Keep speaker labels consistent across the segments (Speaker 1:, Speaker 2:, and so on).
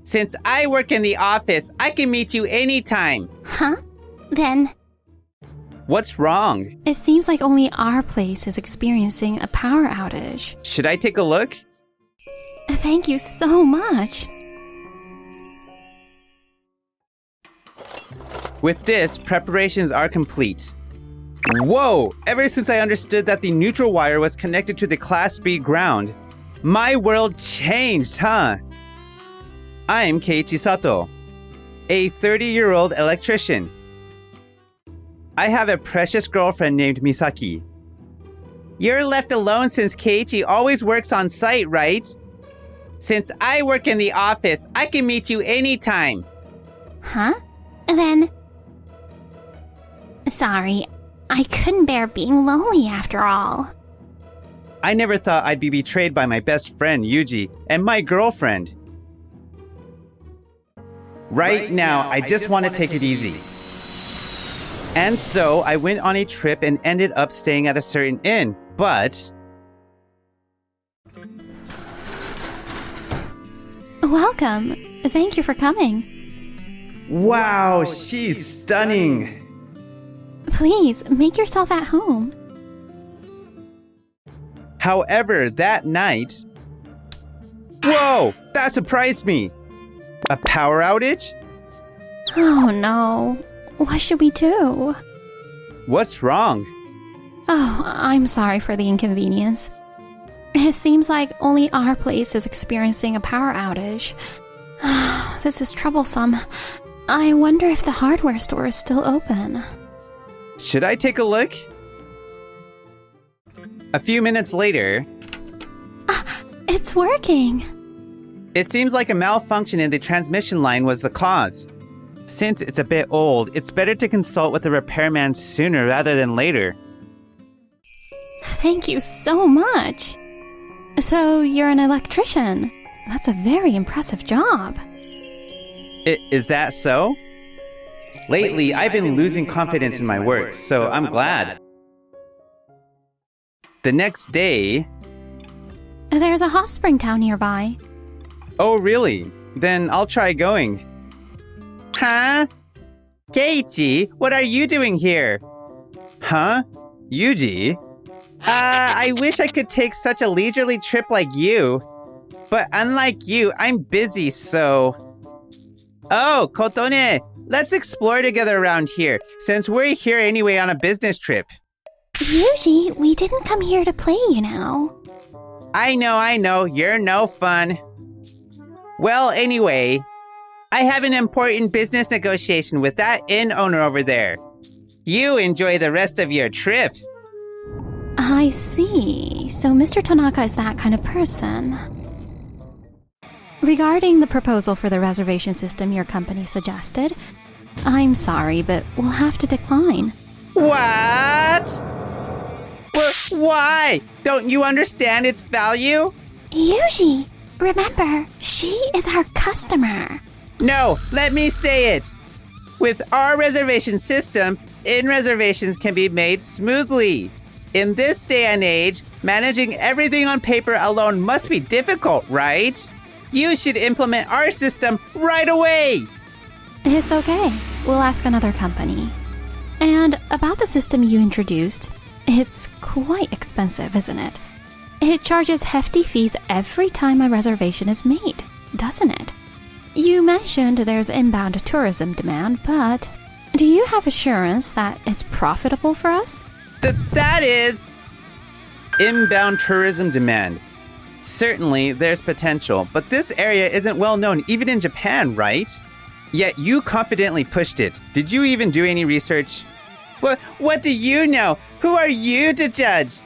Speaker 1: Since I work in the office, I can meet you anytime.
Speaker 2: Huh? Then...
Speaker 1: What's wrong?
Speaker 2: It seems like only our place is experiencing a power outage.
Speaker 1: Should I take a look?
Speaker 2: Thank you so much.
Speaker 1: With this, preparations are complete. Whoa! Ever since I understood that the neutral wire was connected to the Class B ground, my world changed, huh? I'm Keiichi Sato, a 30-year-old electrician. I have a precious girlfriend named Misaki. You're left alone since Keiichi always works on site, right? Since I work in the office, I can meet you anytime.
Speaker 2: Huh? Then... Sorry, I couldn't bear being lonely after all.
Speaker 1: I never thought I'd be betrayed by my best friend, Yuji, and my girlfriend. Right now, I just want to take it easy. And so, I went on a trip and ended up staying at a certain inn, but...
Speaker 2: Welcome. Thank you for coming.
Speaker 1: Wow, she's stunning.
Speaker 2: Please, make yourself at home.
Speaker 1: However, that night... Whoa! That surprised me! A power outage?
Speaker 2: Oh no. What should we do?
Speaker 1: What's wrong?
Speaker 2: Oh, I'm sorry for the inconvenience. It seems like only our place is experiencing a power outage. This is troublesome. I wonder if the hardware store is still open.
Speaker 1: Should I take a look? A few minutes later...
Speaker 2: It's working!
Speaker 1: It seems like a malfunction in the transmission line was the cause. Since it's a bit old, it's better to consult with the repairman sooner rather than later.
Speaker 2: Thank you so much! So, you're an electrician. That's a very impressive job.
Speaker 1: Is that so? Lately, I've been losing confidence in my work, so I'm glad. The next day...
Speaker 2: There's a hot spring town nearby.
Speaker 1: Oh, really? Then I'll try going. Huh? Keiichi, what are you doing here? Huh? Yuji? I wish I could take such a leisurely trip like you. But unlike you, I'm busy, so... Oh, Kotone, let's explore together around here, since we're here anyway on a business trip.
Speaker 2: Yuji, we didn't come here to play, you know.
Speaker 1: I know, you're no fun. Well, anyway, I have an important business negotiation with that inn owner over there. You enjoy the rest of your trip.
Speaker 2: I see. So Mr. Tanaka is that kind of person. Regarding the proposal for the reservation system your company suggested, I'm sorry, but we'll have to decline.
Speaker 1: What? Why? Don't you understand its value?
Speaker 2: Yuji, remember, she is our customer.
Speaker 1: No, let me say it. With our reservation system, inn reservations can be made smoothly. In this day and age, managing everything on paper alone must be difficult, right? You should implement our system right away.
Speaker 2: It's okay. We'll ask another company. And about the system you introduced, it's quite expensive, isn't it? It charges hefty fees every time a reservation is made, doesn't it? You mentioned there's inbound tourism demand, but do you have assurance that it's profitable for us?
Speaker 1: That is... Inbound tourism demand. Certainly, there's potential, but this area isn't well known even in Japan, right? Yet you confidently pushed it. Did you even do any research? What do you know? Who are you to judge?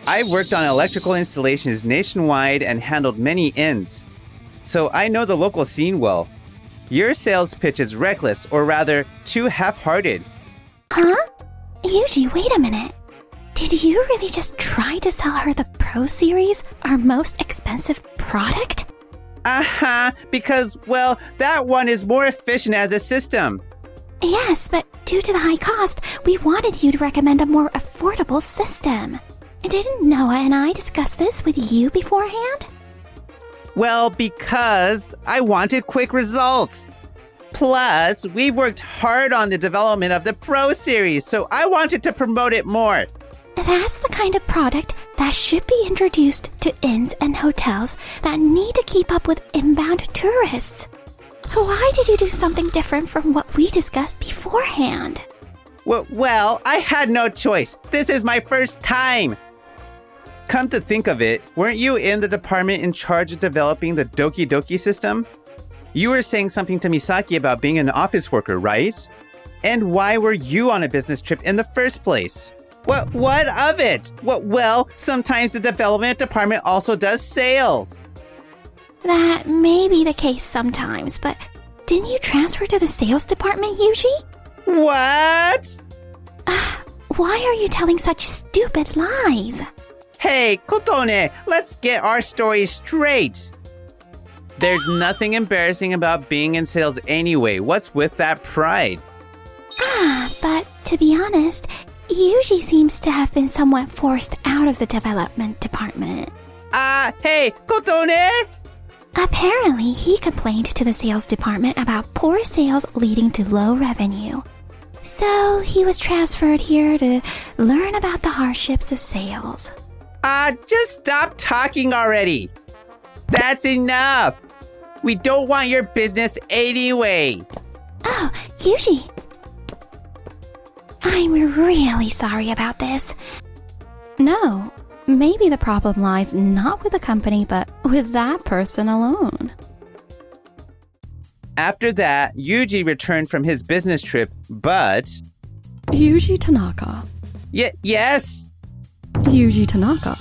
Speaker 1: I've worked on electrical installations nationwide and handled many inns. So I know the local scene well. Your sales pitch is reckless, or rather, too half-hearted.
Speaker 2: Huh? Yuji, wait a minute. Did you really just try to sell her the Pro Series, our most expensive product?
Speaker 1: Because, well, that one is more efficient as a system.
Speaker 2: Yes, but due to the high cost, we wanted you to recommend a more affordable system. Didn't Noah and I discuss this with you beforehand?
Speaker 1: Well, because I wanted quick results. Plus, we've worked hard on the development of the Pro series, so I wanted to promote it more.
Speaker 2: That's the kind of product that should be introduced to inns and hotels that need to keep up with inbound tourists. Why did you do something different from what we discussed beforehand?
Speaker 1: Well, I had no choice. This is my first time. Come to think of it, weren't you in the department in charge of developing the Doki Doki system? You were saying something to Misaki about being an office worker, right? And why were you on a business trip in the first place? What of it? Well, sometimes the development department also does sales.
Speaker 2: That may be the case sometimes, but didn't you transfer to the sales department, Yuji?
Speaker 1: What?
Speaker 2: Why are you telling such stupid lies?
Speaker 1: Hey, Kotone, let's get our story straight. There's nothing embarrassing about being in sales anyway. What's with that pride?
Speaker 2: But to be honest, Yuji seems to have been somewhat forced out of the development department.
Speaker 1: Hey, Kotone!
Speaker 2: Apparently, he complained to the sales department about poor sales leading to low revenue. So he was transferred here to learn about the hardships of sales.
Speaker 1: Just stop talking already. That's enough. We don't want your business anyway.
Speaker 2: Oh, Yuji. I'm really sorry about this. No, maybe the problem lies not with the company, but with that person alone.
Speaker 1: After that, Yuji returned from his business trip, but...
Speaker 3: Yuji Tanaka.
Speaker 1: Yes?
Speaker 3: Yuji Tanaka.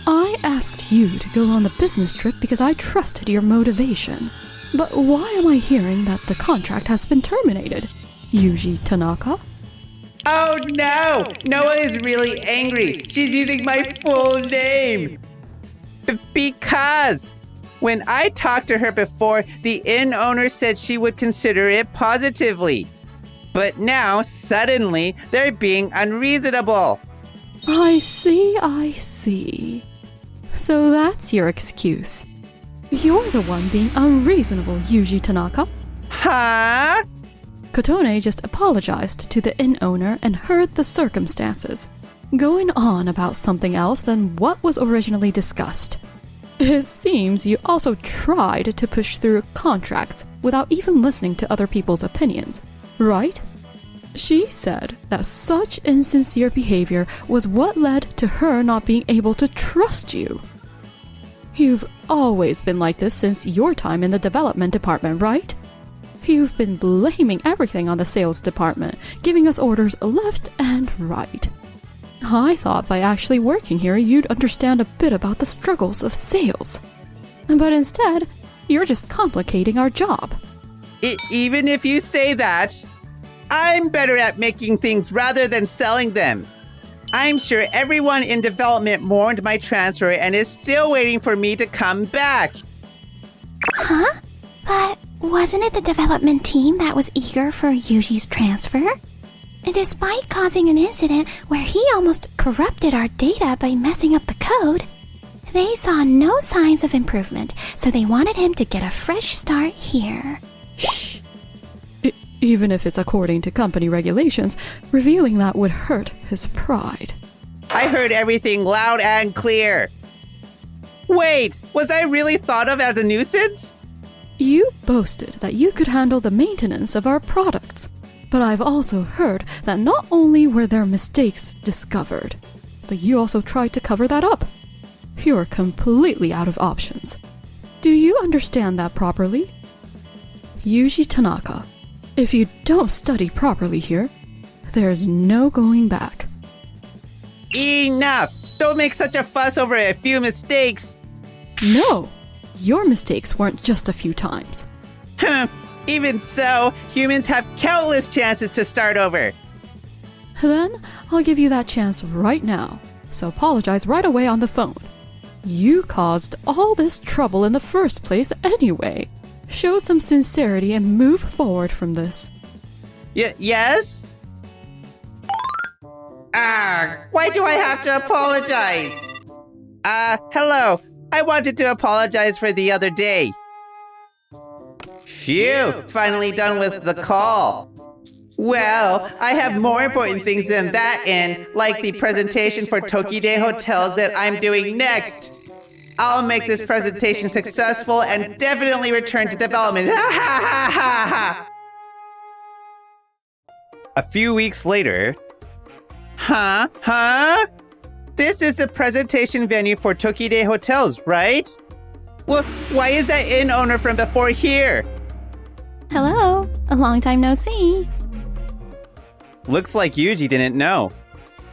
Speaker 3: I asked you to go on the business trip because I trusted your motivation. But why am I hearing that the contract has been terminated? Yuji Tanaka?
Speaker 1: Oh no! Noah is really angry. She's using my full name. Because when I talked to her before, the inn owner said she would consider it positively. But now, suddenly, they're being unreasonable.
Speaker 3: I see. So that's your excuse. You're the one being unreasonable, Yuji Tanaka.
Speaker 1: Huh?
Speaker 3: Kotone just apologized to the inn owner and heard the circumstances, going on about something else than what was originally discussed. It seems you also tried to push through contracts without even listening to other people's opinions, right? She said that such insincere behavior was what led to her not being able to trust you. You've always been like this since your time in the development department, right? You've been blaming everything on the sales department, giving us orders left and right. I thought by actually working here you'd understand a bit about the struggles of sales. But instead, you're just complicating our job.
Speaker 1: Even if you say that, I'm better at making things rather than selling them. I'm sure everyone in development mourned my transfer and is still waiting for me to come back.
Speaker 2: Huh? But wasn't it the development team that was eager for Yuji's transfer? And despite causing an incident where he almost corrupted our data by messing up the code, they saw no signs of improvement, so they wanted him to get a fresh start here.
Speaker 3: Shh. Even if it's according to company regulations, revealing that would hurt his pride.
Speaker 1: I heard everything loud and clear. Wait, was I really thought of as a nuisance?
Speaker 3: You boasted that you could handle the maintenance of our products, but I've also heard that not only were there mistakes discovered, but you also tried to cover that up. You're completely out of options. Do you understand that properly? Yuji Tanaka, if you don't study properly here, there's no going back.
Speaker 1: Enough! Don't make such a fuss over a few mistakes.
Speaker 3: No! Your mistakes weren't just a few times.
Speaker 1: Even so, humans have countless chances to start over.
Speaker 3: Then, I'll give you that chance right now, so apologize right away on the phone. You caused all this trouble in the first place anyway. Show some sincerity and move forward from this.
Speaker 1: Yes? Why do I have to apologize? Hello. I wanted to apologize for the other day. Phew, finally done with the call. Well, I have more important things than that like the presentation for Tokide Hotels that I'm doing next. I'll make this presentation successful and definitely return to development. A few weeks later. Huh? This is the presentation venue for Tokide Hotels, right? Well, why is that inn owner from before here?
Speaker 2: Hello, a long time no see.
Speaker 1: Looks like Yuji didn't know.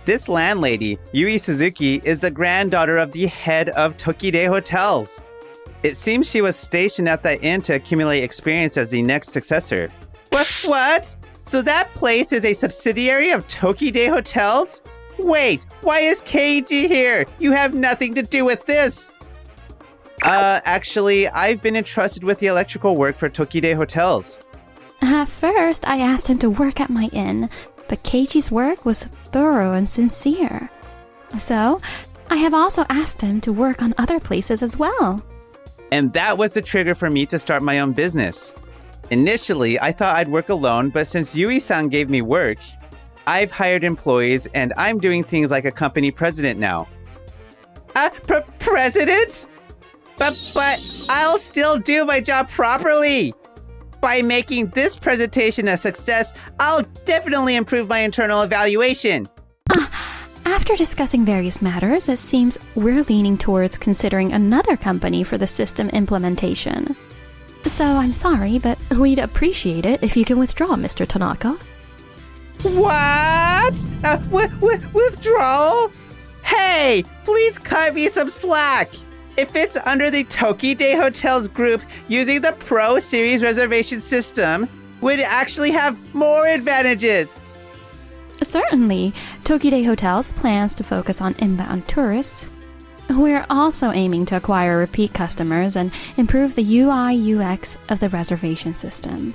Speaker 1: This landlady, Yui Suzuki, is the granddaughter of the head of Tokide Hotels. It seems she was stationed at that inn to accumulate experience as the next successor. What? So that place is a subsidiary of Tokide Hotels? Wait, why is Keiji here? You have nothing to do with this. Actually, I've been entrusted with the electrical work for Tokide Hotels.
Speaker 2: At first, I asked him to work at my inn, but Keiji's work was thorough and sincere. So, I have also asked him to work on other places as well.
Speaker 1: And that was the trigger for me to start my own business. Initially, I thought I'd work alone, but since Yui-san gave me work, I've hired employees and I'm doing things like a company president now. President? But I'll still do my job properly. By making this presentation a success, I'll definitely improve my internal evaluation.
Speaker 2: After discussing various matters, it seems we're leaning towards considering another company for the system implementation. So I'm sorry, but we'd appreciate it if you can withdraw, Mr. Tanaka.
Speaker 1: What? Withdrawal? Hey, please cut me some slack. If it's under the Tokide Hotels group, using the Pro Series reservation system would actually have more advantages.
Speaker 2: Certainly, Tokide Hotels plans to focus on inbound tourists. We're also aiming to acquire repeat customers and improve the UI/UX of the reservation system.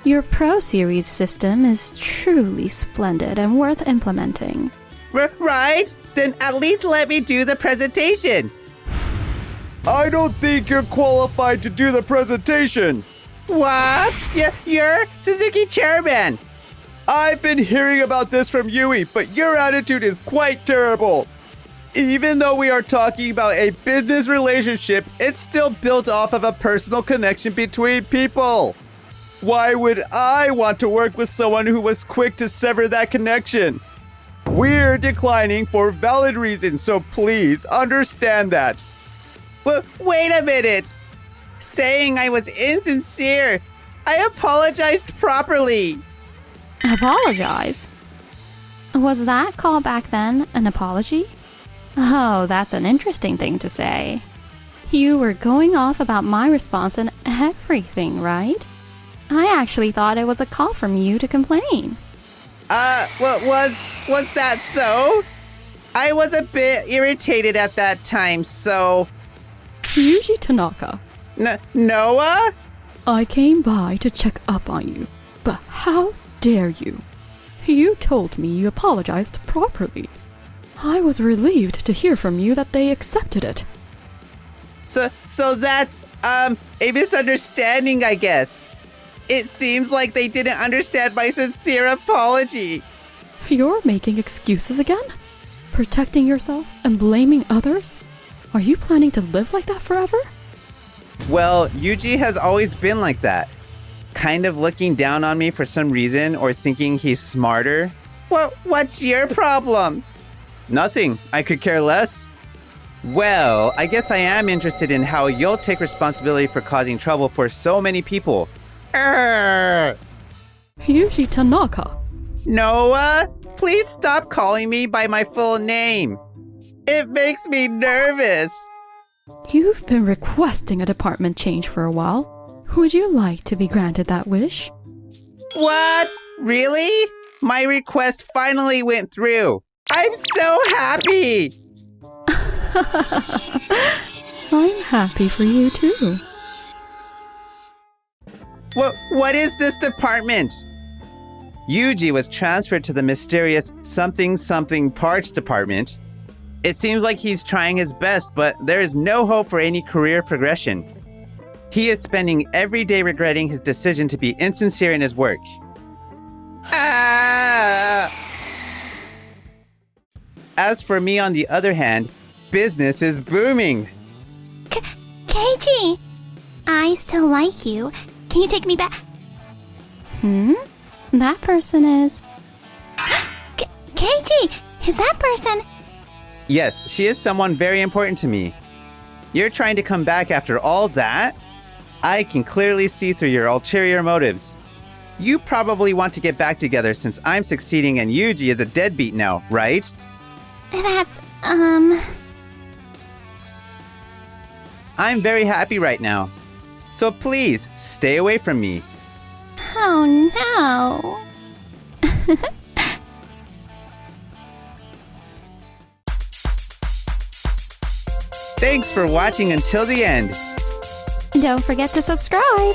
Speaker 2: Your Pro Series system is truly splendid and worth implementing.
Speaker 1: Right? Then at least let me do the presentation.
Speaker 4: I don't think you're qualified to do the presentation.
Speaker 1: What? You're Suzuki chairman.
Speaker 4: I've been hearing about this from Yui, but your attitude is quite terrible. Even though we are talking about a business relationship, it's still built off of a personal connection between people. Why would I want to work with someone who was quick to sever that connection? We're declining for valid reasons, so please understand that.
Speaker 1: Wait a minute. Saying I was insincere. I apologized properly.
Speaker 2: Apologize? Was that call back then an apology? Oh, that's an interesting thing to say. You were going off about my response and everything, right? I actually thought it was a call from you to complain.
Speaker 1: Was that so? I was a bit irritated at that time, so...
Speaker 3: Yuji Tanaka.
Speaker 1: Noah?
Speaker 3: I came by to check up on you, but how dare you? You told me you apologized properly. I was relieved to hear from you that they accepted it.
Speaker 1: So that's, a misunderstanding, I guess. It seems like they didn't understand my sincere apology.
Speaker 3: You're making excuses again? Protecting yourself and blaming others? Are you planning to live like that forever?
Speaker 1: Well, Yuji has always been like that. Kind of looking down on me for some reason or thinking he's smarter. What's your problem? Nothing. I could care less. Well, I guess I am interested in how you'll take responsibility for causing trouble for so many people.
Speaker 3: Yuji Tanaka.
Speaker 1: Noah, please stop calling me by my full name. It makes me nervous.
Speaker 3: You've been requesting a department change for a while. Would you like to be granted that wish?
Speaker 1: What? Really? My request finally went through. I'm so happy.
Speaker 3: I'm happy for you too.
Speaker 1: What is this department? Yuji was transferred to the mysterious something parts department. It seems like he's trying his best, but there is no hope for any career progression. He is spending every day regretting his decision to be insincere in his work. Ah! As for me, on the other hand, business is booming.
Speaker 2: Keiji, I still like you. Can you take me back?
Speaker 3: That person is...
Speaker 2: Keiji, is that person?
Speaker 1: Yes, she is someone very important to me. You're trying to come back after all that? I can clearly see through your ulterior motives. You probably want to get back together since I'm succeeding and Yuji is a deadbeat now, right?
Speaker 2: That's,
Speaker 1: I'm very happy right now. So please, stay away from me.
Speaker 2: Oh no.
Speaker 1: Thanks for watching until the end.
Speaker 2: Don't forget to subscribe.